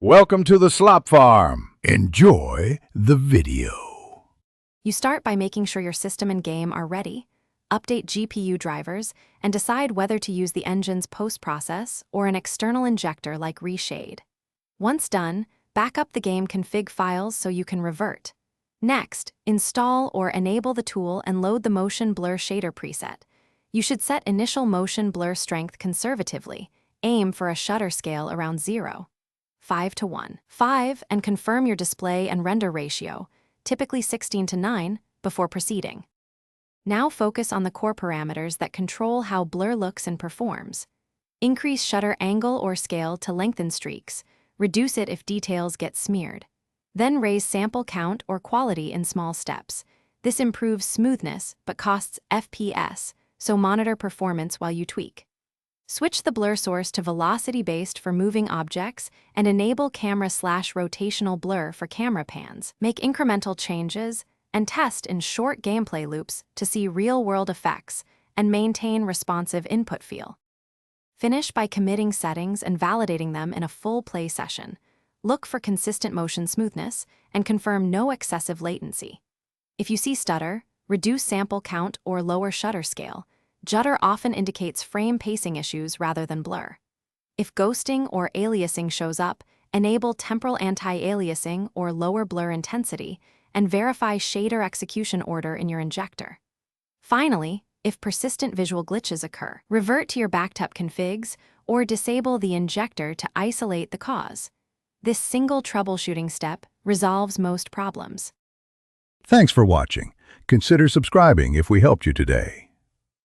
Welcome to the Slop Farm. Enjoy the video. You start by making sure your system and game are ready, update GPU drivers, and decide whether to use the engine's post-process or an external injector like Reshade. Once done, back up the game config files so you can revert. Next, install or enable the tool and load the motion blur shader preset. You should set initial motion blur strength conservatively. Aim for a shutter scale around 0.5 to 1.5, and confirm your display and render ratio, typically 16:9, before proceeding. Now focus on the core parameters that control how blur looks and performs. Increase shutter angle or scale to lengthen streaks. Reduce it if details get smeared. Then raise sample count or quality in small steps. This improves smoothness but costs FPS, so monitor performance while you tweak. Switch the blur source to velocity-based for moving objects and enable camera/rotational blur for camera pans. Make incremental changes and test in short gameplay loops to see real-world effects and maintain responsive input feel. Finish by committing settings and validating them in a full play session. Look for consistent motion smoothness and confirm no excessive latency. If you see stutter, reduce sample count or lower shutter scale. Judder often indicates frame pacing issues rather than blur. If ghosting or aliasing shows up, enable temporal anti-aliasing or lower blur intensity, and verify shader execution order in your injector. Finally, if persistent visual glitches occur, revert to your backup configs or disable the injector to isolate the cause. This single troubleshooting step resolves most problems. Thanks for watching. Consider subscribing if we helped you today.